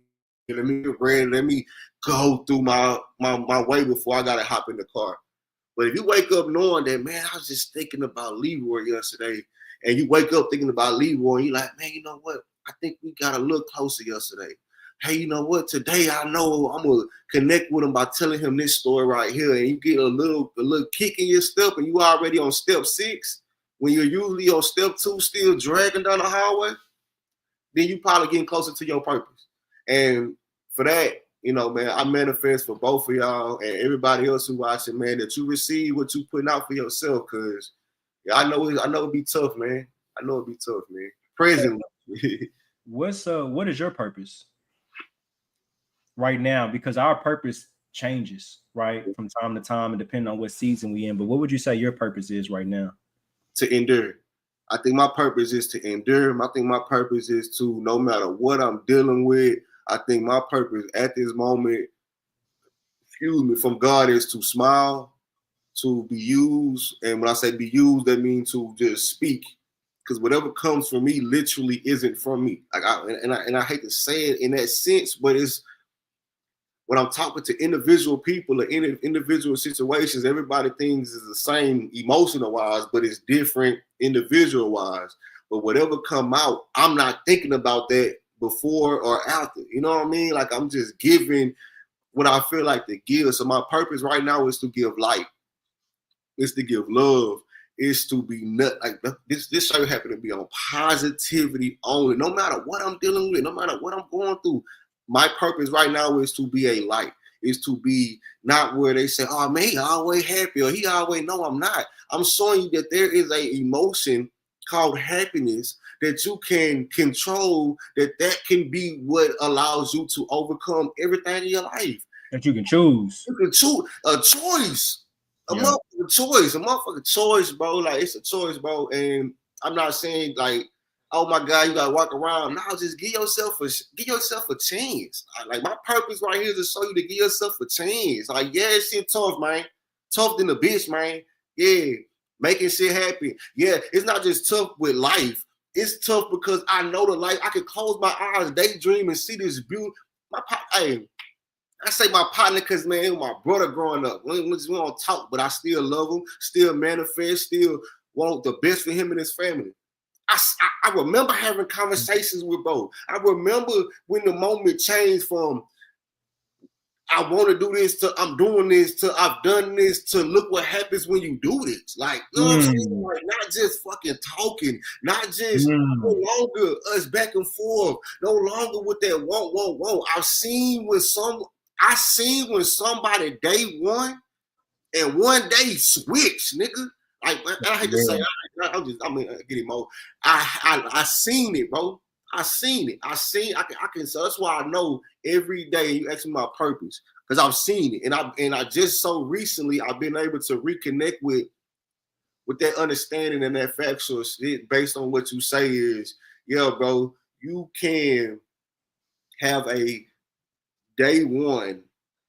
here. Let me get ready. Let me go through my way before I gotta hop in the car. But if you wake up knowing that, man, I was just thinking about Leroy yesterday, and you wake up thinking about Leroy, and you're like, man, you know what? I think we got a little closer yesterday. Hey, you know what? Today I know I'm gonna connect with him by telling him this story right here, and you get a little kick in your step, and you already on step 6 when you're usually on step 2, still dragging down the hallway. Then you probably getting closer to your purpose. And for that, you know, man, I manifest for both of y'all and everybody else who watching, man, that you receive what you putting out for yourself. Cause yeah, I know it'd be tough, man. I know it'd be tough, man. Presently. What is your purpose right now? Because our purpose changes, right, from time to time and depending on what season we in. But what would you say your purpose is right now? To endure. I think my purpose is to endure. I think my purpose is to, no matter what I'm dealing with, I think my purpose at this moment, from God is to smile, to be used. And when I say be used, that means to just speak. Because whatever comes from me literally isn't from me. Like I hate to say it in that sense, but it's when I'm talking to individual people or in individual situations, everybody thinks is the same emotional wise, but it's different individual wise. But whatever come out, I'm not thinking about that before or after. You know what I mean? Like I'm just giving what I feel like to give. So my purpose right now is to give light. It's to give love. It's to be like this show happen to be on positivity only. No matter what I'm dealing with, no matter what I'm going through, my purpose right now is to be a light. Is to be not where they say, "Oh man, he always happy," or "He always." No, I'm not. I'm showing you that there is a emotion called happiness that you can control. That can be what allows you to overcome everything in your life. That you can choose. You can choose a choice. A motherfucking choice, bro. Like it's a choice, bro. And I'm not saying like, oh my God, you gotta walk around. No, just give yourself a chance. Like my purpose right here is to show you to give yourself a chance. Like, yeah, shit tough, man. Tough than a bitch, man. Yeah, making shit happen. Yeah, it's not just tough with life. It's tough because I know the life. I can close my eyes, daydream, and see this beauty. I say my partner because, man, he was my brother growing up. We don't talk, but I still love him, still manifest, still want the best for him and his family. I remember having conversations with bro. I remember when the moment changed from I want to do this to I'm doing this to I've done this to look what happens when you do this. Like, you know what I'm saying? Like, not just fucking talking, not just no longer us back and forth, no longer with that whoa. I seen when somebody day one and one day switch, nigga. Like I hate to say, I'm getting more. I seen it, bro. I seen it. I can. So that's why I know every day you ask me my purpose because I've seen it, and I just so recently I've been able to reconnect with that understanding and that factual shit based on what you say is, yeah, bro. You can have a day one,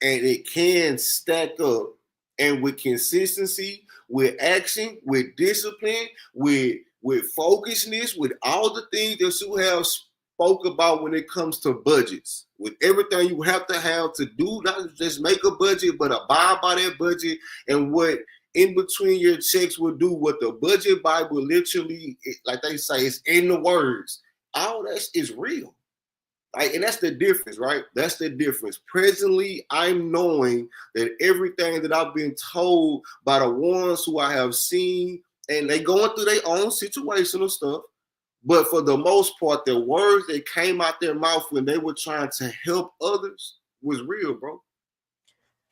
and it can stack up, and with consistency, with action, with discipline, with focusness, with all the things that you have spoke about when it comes to budgets, with everything you have to do, not just make a budget, but abide by that budget, and what in between your checks will do what the budget Bible literally, like they say, is in the words. All that is real. Like, and that's the difference, right? That's the difference. Presently, I'm knowing that everything that I've been told by the ones who I have seen, and they going through their own situational stuff, but for the most part, the words that came out their mouth when they were trying to help others was real, bro.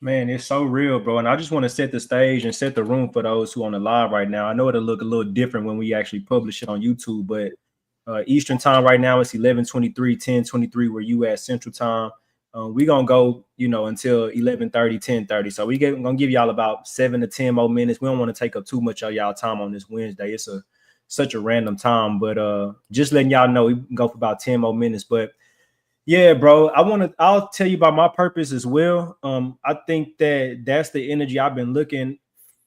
Man, it's so real, bro. And I just want to set the stage and set the room for those who are on the live right now. I know it'll look a little different when we actually publish it on YouTube, but Eastern time right now it's 11:23, 10:23 where you at Central time. We're gonna go, until 11:30, 10:30. So gonna give y'all about 7 to 10 more minutes. We don't want to take up too much of y'all time on this Wednesday. It's such a random time, but just letting y'all know we can go for about 10 more minutes. But yeah, bro, I'll tell you about my purpose as well. I think that's the energy I've been looking.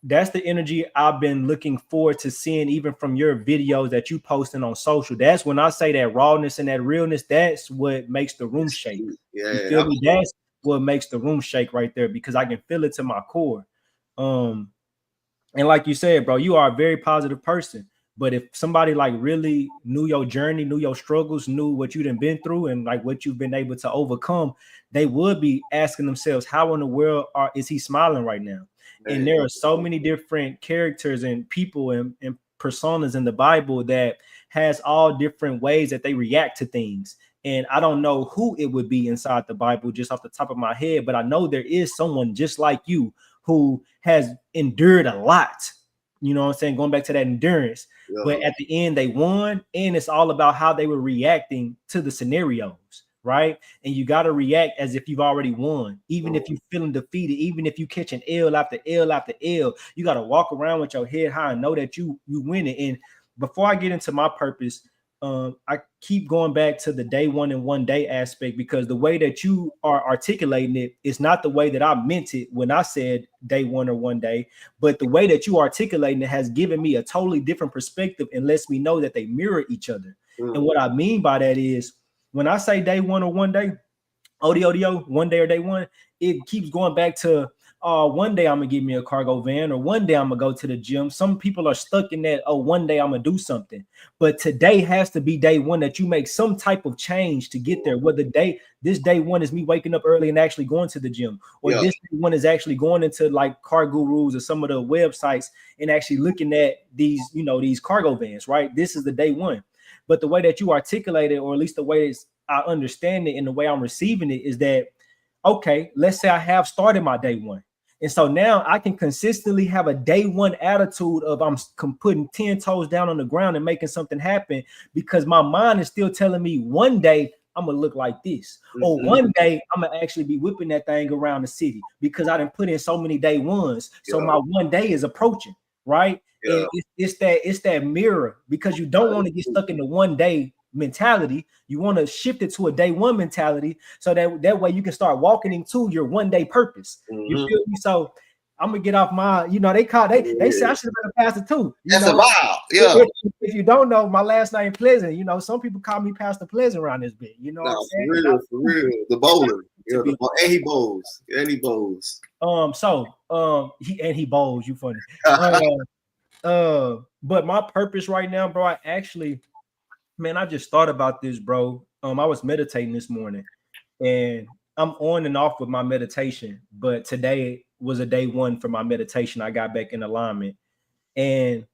That's the energy I've been looking forward to seeing, even from your videos that you posting on social. That's when I say that rawness and that realness. That's what makes the room shake. Yeah, you feel me? That's what makes the room shake right there, because I can feel it to my core. And like you said, bro, you are a very positive person. But if somebody like really knew your journey, knew your struggles, knew what you've been through, and like what you've been able to overcome, they would be asking themselves, how in the world is he smiling right now? Man. And there are so many different characters and people and personas in the Bible that has all different ways that they react to things. And I don't know who it would be inside the Bible just off the top of my head, but I know there is someone just like you who has endured a lot. You know what I'm saying? Going back to that endurance. Yeah. But at the end, they won. And it's all about how they were reacting to the scenarios, right? And you got to react as if you've already won. Even if you're feeling defeated, even if you catch an L after L after L, you got to walk around with your head high and know that you winning. And before I get into my purpose, I keep going back to the day one and one day aspect, because the way that you are articulating it is not the way that I meant it when I said day one or one day, but the way that you articulating it has given me a totally different perspective and lets me know that they mirror each other. And what I mean by that is when I say day one or one day, O.D.O.D.O, one day or day one, it keeps going back to one day I'm gonna get me a cargo van, or one day I'm gonna go to the gym. Some people are stuck in that, oh, one day I'm gonna do something. But today has to be day one that you make some type of change to get there. Whether this day one is me waking up early and actually going to the gym, or this day one is actually going into like Car Gurus or some of the websites and actually looking at these, these cargo vans, right? This is the day one. But the way that you articulate it, or at least the way I understand it and the way I'm receiving it, is that, okay, let's say I have started my day one. And so now I can consistently have a day one attitude of I'm putting 10 toes down on the ground and making something happen, because my mind is still telling me one day I'm gonna look like this, or one day I'm gonna actually be whipping that thing around the city, because I didn't put in so many day ones. So my one day is approaching, right? And it's that mirror, because you don't want to get stuck in the one day mentality. You want to shift it to a day one mentality, so that way you can start walking into your one day purpose. You feel me? So I'm gonna get off my, they say I should have been a pastor too. That's a vibe. Yeah. If you don't know, my last name Pleasant. Some people call me Pastor Pleasant around this bit. You know what I'm saying? For real. The bowler. And he bowls. He bowls. He bowls. You funny. But my purpose right now, bro, I just thought about this, bro. I was meditating this morning, and I'm on and off with my meditation, but today was a day one for my meditation. I got back in alignment, and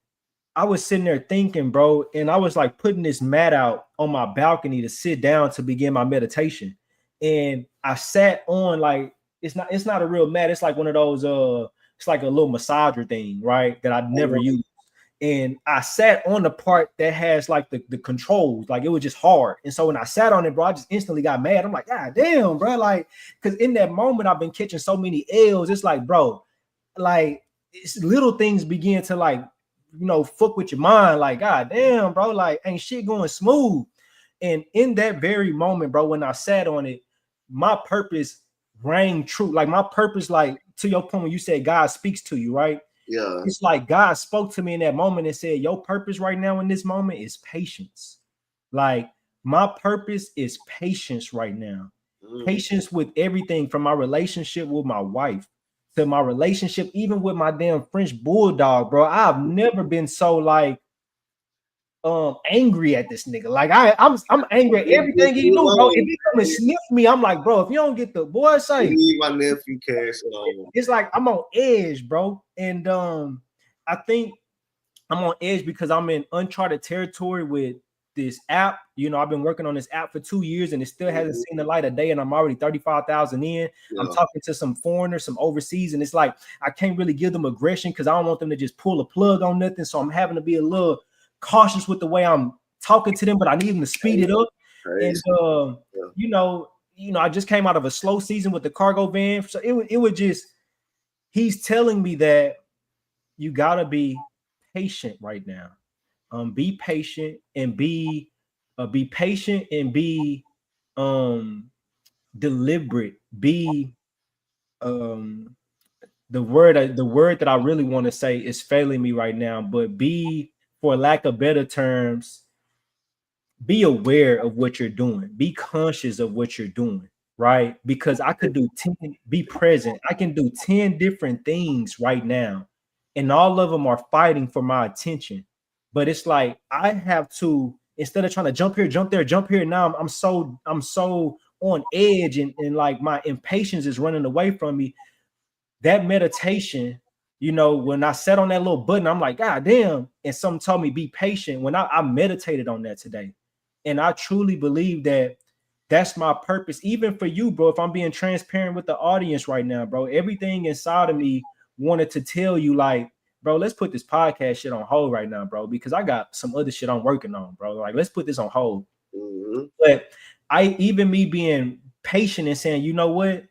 I was sitting there thinking, bro, and I was like putting this mat out on my balcony to sit down to begin my meditation. And I sat on, like, it's not a real mat. It's like one of those, it's like a little massager thing, right? That I'd never used. And I sat on the part that has like the controls, like it was just hard. And so when I sat on it, bro, I just instantly got mad. I'm like, God damn, bro. Like, because in that moment, I've been catching so many L's. It's like, bro, like, it's little things begin to like, fuck with your mind. Like, God damn, bro, like, ain't shit going smooth. And in that very moment, bro, when I sat on it, my purpose rang true. Like, my purpose, like, to your point when you said God speaks to you, right? Yeah. It's like God spoke to me in that moment and said, your purpose right now in this moment is patience. Like, my purpose is patience right now. Patience with everything, from my relationship with my wife to my relationship even with my damn French bulldog, bro. I've never been so like angry at this nigga. Like, I'm angry at everything he do, bro. If he come and sniff me, I'm like, bro, if you don't get the boy say, leave my nephew cash alone. It's like I'm on edge, bro. And I think I'm on edge because I'm in uncharted territory with this app. I've been working on this app for 2 years and it still hasn't seen the light of day, and I'm already 35,000 in. I'm talking to some foreigners, some overseas, and it's like I can't really give them aggression because I don't want them to just pull a plug on nothing. So I'm having to be a little cautious with the way I'm talking to them, but I need them to speed it up. And I just came out of a slow season with the cargo van, so it would just, he's telling me that you gotta be patient right now. Be patient and be patient and be deliberate. Be the word that I really want to say is failing me right now, but be, for lack of better terms, be aware of what you're doing. Be conscious of what you're doing, right? Because I could do 10, be present. I can do 10 different things right now, and all of them are fighting for my attention. But it's like I have to, instead of trying to jump here, jump there, jump here. Now I'm so on edge, and like my impatience is running away from me. That meditation, when I sat on that little button, I'm like, God damn. And something told me be patient. When I meditated on that today. And I truly believe that that's my purpose, even for you, bro. If I'm being transparent with the audience right now, bro, everything inside of me wanted to tell you, like, bro, let's put this podcast shit on hold right now, bro, because I got some other shit I'm working on, bro. Like, let's put this on hold. But me being patient and saying, you know what?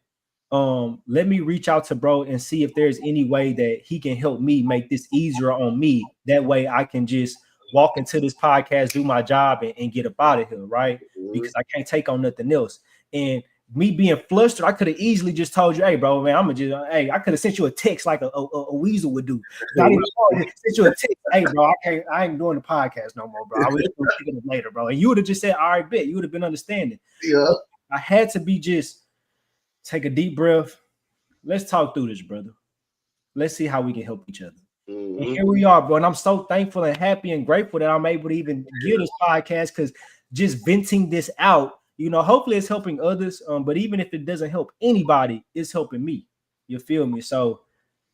Let me reach out to bro and see if there's any way that he can help me make this easier on me. That way I can just walk into this podcast, do my job, and get up out of here, right? Because I can't take on nothing else. And me being flustered, I could have easily just told you, hey, bro, man, I could have sent you a text like a weasel would do. Not even sent you a text, hey, bro, I ain't doing the podcast no more, bro. I was thinking it later, bro. And you would have just said, all right, bet. You would have been understanding. Yeah. But I had to be just take a deep breath. Let's talk through this, brother. Let's see how we can help each other. And here we are, bro. And I'm so thankful and happy and grateful that I'm able to even get this podcast, because just venting this out, hopefully it's helping others. But even if it doesn't help anybody, it's helping me. You feel me? So,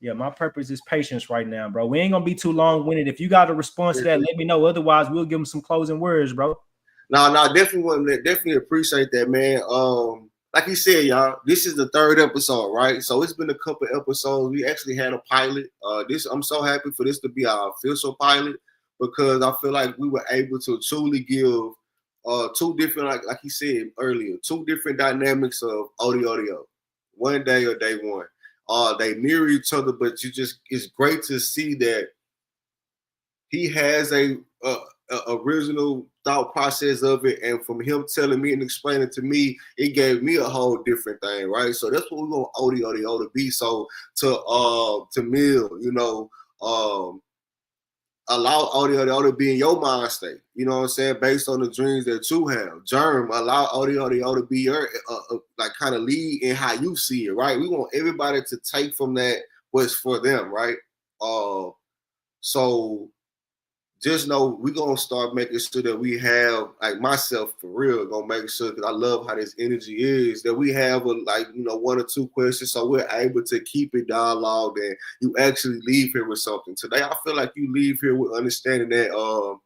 yeah, my purpose is patience right now, bro. We ain't gonna be too long-winded. If you got a response to that, let me know. Otherwise, we'll give them some closing words, bro. No, definitely appreciate that, man. Like you said, y'all, this is the 3rd episode, right? So it's been a couple episodes. We actually had a pilot. I'm so happy for this to be our official pilot, because I feel like we were able to truly give 2 different, like you said earlier, 2 different dynamics of O.D.O.D.O. One day or day one. They mirror each other, but it's great to see that he has a original thought process of it, and from him telling me and explaining to me, it gave me a whole different thing, right? So that's what we're gonna O.D.O.D.O to be. So to Mill, allow O.D.O.D.O to be in your mind state, you know what I'm saying, based on the dreams that you have. Germ, allow O.D.O.D.O to be your like kind of lead in how you see it, right? We want everybody to take from that what's for them, right? So just know we're gonna start making sure that we have, like myself for real, gonna make sure, because I love how this energy is, that we have 1 or 2 questions, so we're able to keep it dialogue and you actually leave here with something. Today, I feel like you leave here with understanding that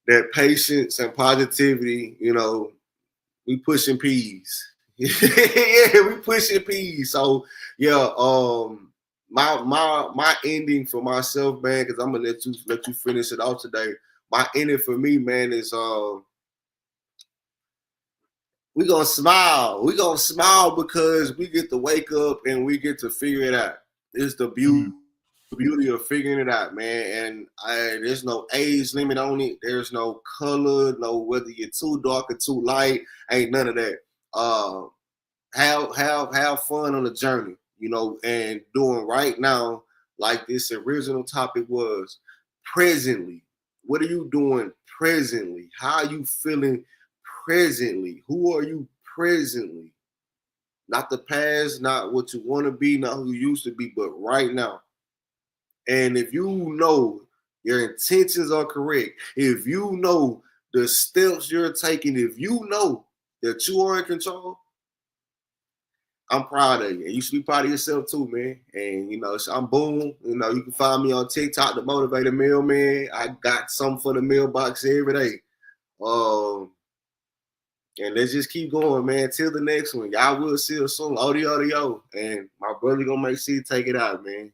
that patience and positivity. We pushing peas. Yeah, we pushing peas. So yeah, my ending for myself, man, because I'm gonna let you finish it off today. My ending for me, man, is we gonna smile. We gonna smile because we get to wake up and we get to figure it out. It's the beauty of figuring it out, man. And there's no age limit on it. There's no color, no whether you're too dark or too light. Ain't none of that. Have fun on the journey. And doing right now, like this original topic was, presently. What are you doing presently? How are you feeling presently? Who are you presently? Not the past, not what you want to be, not who you used to be, but right now. And if you know your intentions are correct, if you know the steps you're taking, if you know that you are in control, I'm proud of you. And you should be proud of yourself too, man. And, so I'm Boom. You can find me on TikTok, The Motivated Mailman. I got something for the mailbox every day. And let's just keep going, man. Till the next one. Y'all will see us soon. O.D.O.D.O. And my brother gonna make sure you take it out, man.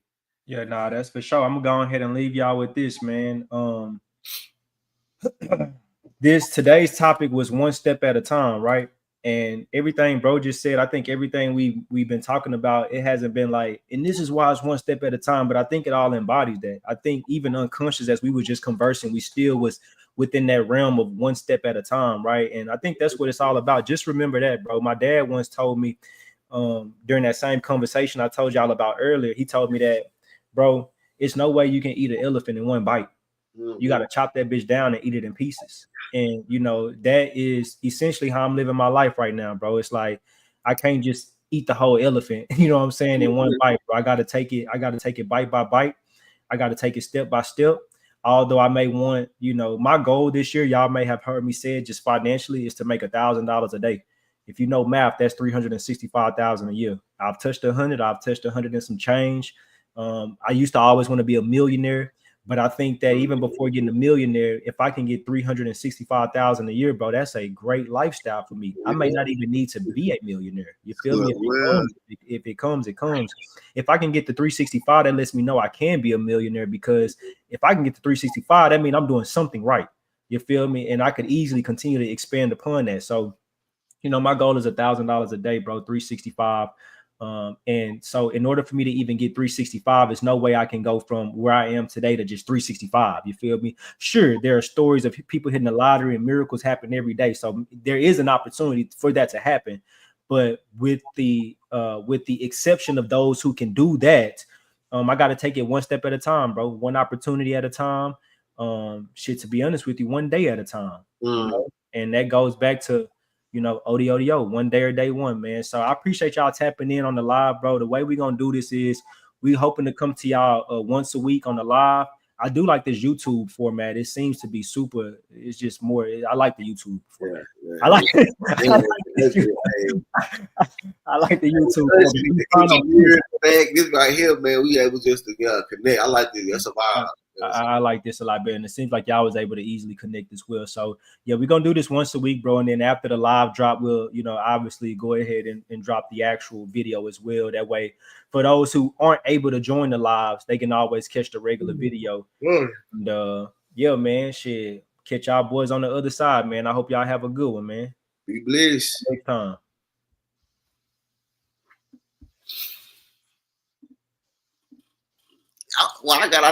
Yeah, nah, that's for sure. I'm gonna go ahead and leave y'all with this, man. Today's topic was one step at a time, right? And everything bro just said, I think everything we've been talking about, it hasn't been like, and this is why it's one step at a time, but I think it all embodies that. I think even unconscious, as we were just conversing, we still was within that realm of one step at a time, right? And I think that's what it's all about. Just remember that, bro. My dad once told me during that same conversation I told y'all about earlier, he told me that, bro, it's no way you can eat an elephant in one bite. You got to chop that bitch down and eat it in pieces. And, that is essentially how I'm living my life right now, bro. It's like, I can't just eat the whole elephant, you know what I'm saying, in one bite, bro. I got to take it bite by bite. I got to take it step by step. Although I may want, my goal this year, y'all may have heard me say it, just financially, is to make $1,000 a day. If you know math, that's $365,000 a year. I've touched 100. I've touched 100 and some change. I used to always want to be a millionaire. But I think that even before getting a millionaire, if I can get 365,000 a year, bro, that's a great lifestyle for me. I may not even need to be a millionaire. You feel me? If it comes, it comes. If I can get the 365, that lets me know I can be a millionaire, because if I can get the 365, that means I'm doing something right. You feel me? And I could easily continue to expand upon that. So, you know, my goal is $1,000 a day, bro, 365. And so in order for me to even get 365, there's no way I can go from where I am today to just 365. You feel me? Sure, there are stories of people hitting the lottery and miracles happen every day. So there is an opportunity for that to happen. But with the exception of those who can do that, I got to take it one step at a time, bro. One opportunity at a time. To be honest with you, one day at a time. You know? And that goes back to, you know, O.D.O.D.O, one day or day one, man. So I appreciate y'all tapping in on the live, bro. The way we're gonna do this is we hoping to come to y'all once a week on the live. I do like this YouTube format. It seems to be super. It's just more. I like the YouTube format. Yeah. I like the YouTube. This right here, man. We able just to connect. I like this. That's a vibe. I like this a lot better, and it seems like y'all was able to easily connect as well. So yeah, we're gonna do this once a week, bro. And then after the live drop, we'll, you know, obviously go ahead and drop the actual video as well. That way, for those who aren't able to join the lives, they can always catch the regular video. And yeah, man, shit, catch y'all boys on the other side, man. I hope y'all have a good one, man. Be blessed. Next time. Well, I got